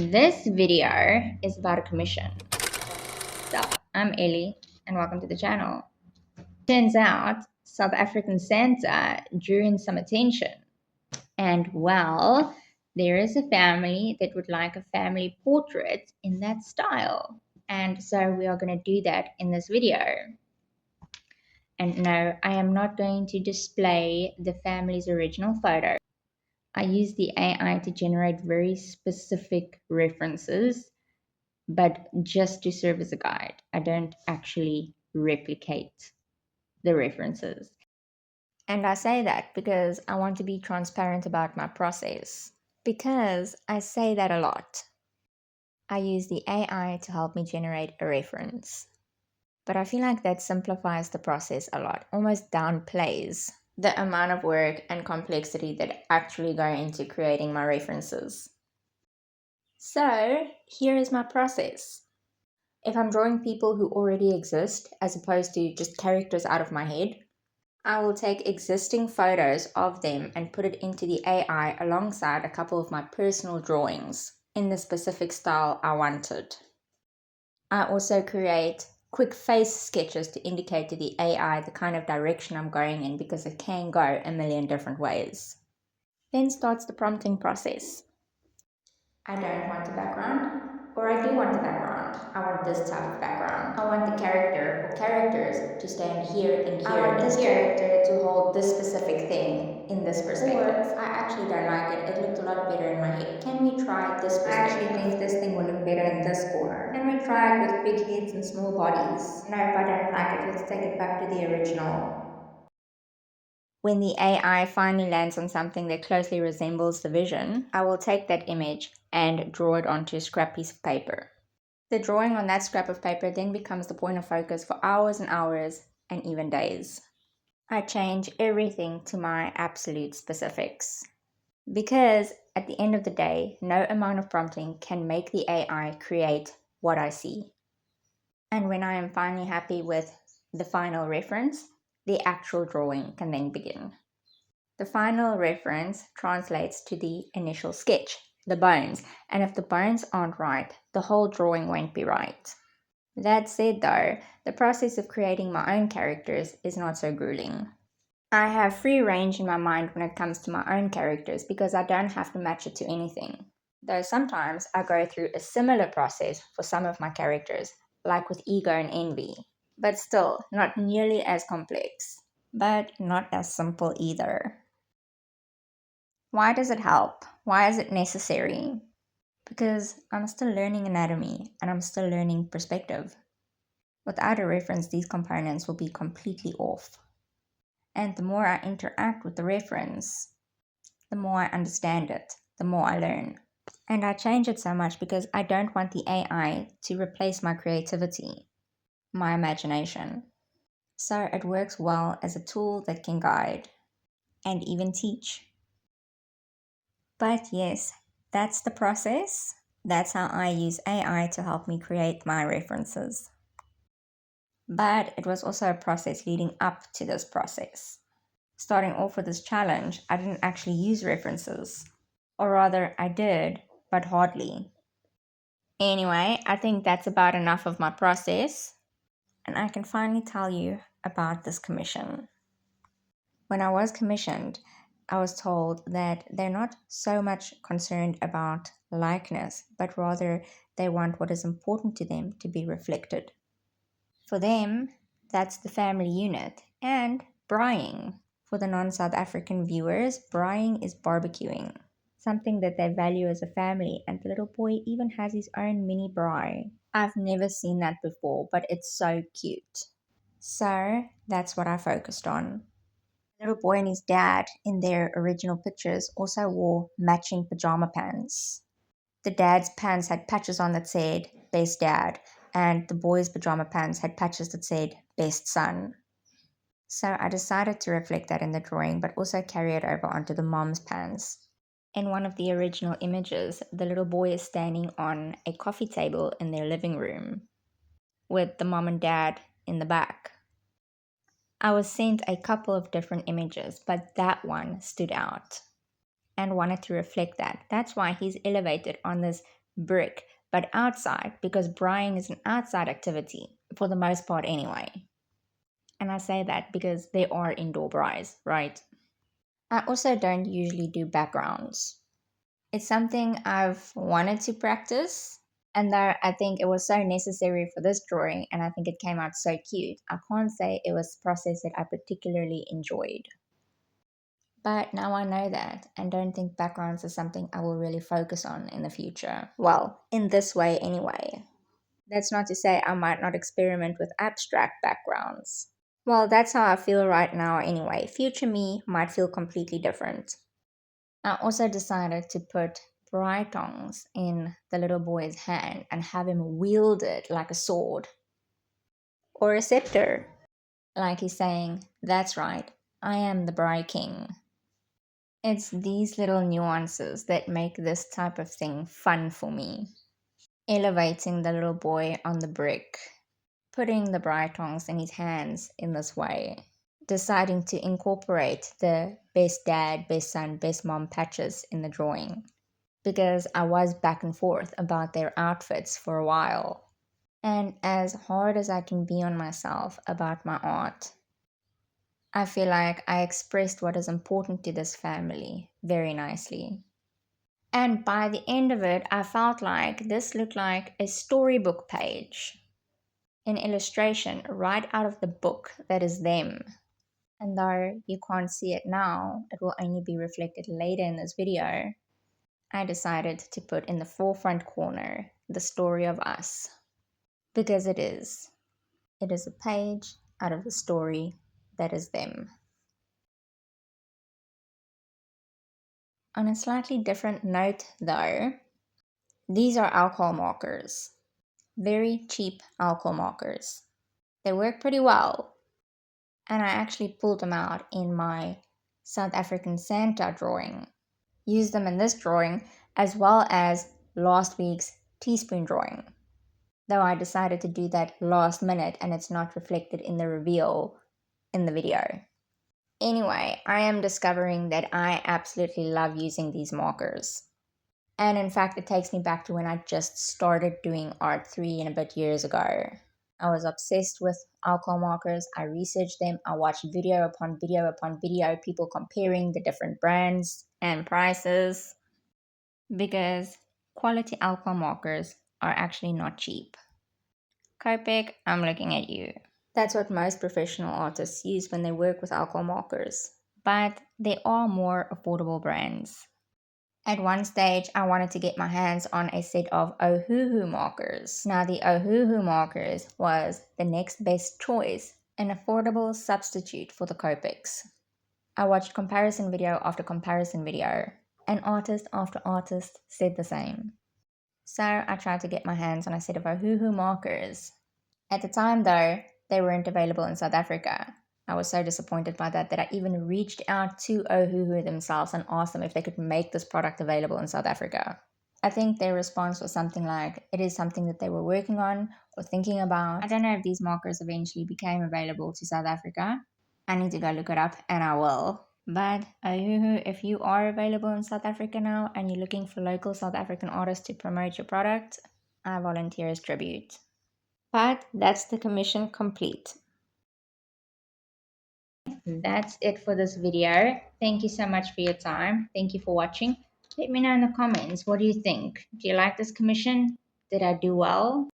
This video is about a commission. So, I'm Ellie and welcome to the channel. Turns out, South African Santa drew in some attention. And well, there is a family that would like a family portrait in that style. And so we are going to do that in this video. And no, I am not going to display the family's original photo. I use the AI to generate very specific references, but just to serve as a guide. I don't actually replicate the references. And I say that because I want to be transparent about my process. Because I say that a lot. I use the AI to help me generate a reference. But I feel like that simplifies the process a lot, almost downplays the amount of work and complexity that actually go into creating my references. So, here is my process. If I'm drawing people who already exist, as opposed to just characters out of my head, I will take existing photos of them and put it into the AI alongside a couple of my personal drawings in the specific style I wanted. I also create quick face sketches to indicate to the AI the kind of direction I'm going in because it can go a million different ways. Then starts the prompting process. I don't want a background, or I do want a background. I want this type of background. I want the character or characters to stand here and here. I want this character to hold this specific thing in this perspective. Or I actually don't like it. It looked a lot better in my head. Can we try this perspective? I actually think this thing will look better in this corner. Can we try it with big heads and small bodies? Nope, I don't like it. Let's take it back to the original. When the AI finally lands on something that closely resembles the vision, I will take that image and draw it onto a scrap piece of paper. The drawing on that scrap of paper then becomes the point of focus for hours and hours and even days. I change everything to my absolute specifics. Because at the end of the day, no amount of prompting can make the AI create what I see. And when I am finally happy with the final reference, the actual drawing can then begin. The final reference translates to the initial sketch, the bones, and if the bones aren't right, the whole drawing won't be right. That said though, the process of creating my own characters is not so grueling. I have free range in my mind when it comes to my own characters because I don't have to match it to anything. Though sometimes I go through a similar process for some of my characters, like with ego and envy, but still not nearly as complex, but not as simple either. Why does it help? Why is it necessary? Because I'm still learning anatomy and I'm still learning perspective. Without a reference, these components will be completely off. And the more I interact with the reference, the more I understand it, the more I learn. And I change it so much because I don't want the AI to replace my creativity, my imagination. So it works well as a tool that can guide and even teach. But yes, that's the process. That's how I use AI to help me create my references. But it was also a process leading up to this process. Starting off with this challenge, I didn't actually use references. Or rather, I did, but hardly. Anyway, I think that's about enough of my process. And I can finally tell you about this commission. When I was commissioned, I was told that they're not so much concerned about likeness, but rather they want what is important to them to be reflected. For them, that's the family unit and braaiing. For the non-South African viewers, braaiing is barbecuing, something that they value as a family, and the little boy even has his own mini braai. I've never seen that before, but it's so cute. So that's what I focused on. The little boy and his dad in their original pictures also wore matching pajama pants. The dad's pants had patches on that said best dad, and the boy's pajama pants had patches that said best son. So I decided to reflect that in the drawing, but also carry it over onto the mom's pants. In one of the original images, the little boy is standing on a coffee table in their living room with the mom and dad in the back. I was sent a couple of different images, but that one stood out and wanted to reflect that. That's why he's elevated on this brick, but outside because braaiing is an outside activity, for the most part anyway. And I say that because they are indoor braais, right? I also don't usually do backgrounds. It's something I've wanted to practice, and though I think it was so necessary for this drawing and I think it came out so cute, I can't say it was a process that I particularly enjoyed. But now I know that and don't think backgrounds is something I will really focus on in the future. Well, in this way anyway. That's not to say I might not experiment with abstract backgrounds. Well, that's how I feel right now anyway. Future me might feel completely different. I also decided to put braai tongs in the little boy's hand and have him wield it like a sword or a scepter. Like he's saying, that's right, I am the braai king. It's these little nuances that make this type of thing fun for me. Elevating the little boy on the brick, putting the braai tongs in his hands in this way, deciding to incorporate the best dad, best son, best mom patches in the drawing, because I was back and forth about their outfits for a while. And as hard as I can be on myself about my art, I feel like I expressed what is important to this family very nicely. And by the end of it, I felt like this looked like a storybook page, an illustration right out of the book that is them. And though you can't see it now, it will only be reflected later in this video, I decided to put in the forefront corner the story of us. Because it is. It is a page out of the story that is them. On a slightly different note though, these are alcohol markers. Very cheap alcohol markers. They work pretty well. And I actually pulled them out in my South African Santa drawing. Used them in this drawing as well as last week's teaspoon drawing. Though I decided to do that last minute and it's not reflected in the reveal in the video. Anyway, I am discovering that I absolutely love using these markers. And in fact, it takes me back to when I just started doing art 3 and a bit years ago. I was obsessed with alcohol markers. I researched them. I watched video upon video upon video, people comparing the different brands and prices, because quality alcohol markers are actually not cheap. Copic, I'm looking at you. That's what most professional artists use when they work with alcohol markers. But there are more affordable brands. At one stage, I wanted to get my hands on a set of Ohuhu markers. Now, the Ohuhu markers was the next best choice, an affordable substitute for the Copics. I watched comparison video after comparison video, and artist after artist said the same. So I tried to get my hands on a set of Ohuhu markers. At the time though, they weren't available in South Africa. I was so disappointed by that I even reached out to Ohuhu themselves and asked them if they could make this product available in South Africa. I think their response was something like, it is something that they were working on or thinking about. I don't know if these markers eventually became available to South Africa. I need to go look it up and I will. But Ohuhu, if you are available in South Africa now and you're looking for local South African artists to promote your product, I volunteer as tribute. But that's the commission complete. That's it for this video. Thank you so much for your time. Thank you for watching. Let me know in the comments, what do you think? Do you like this commission? Did I do well?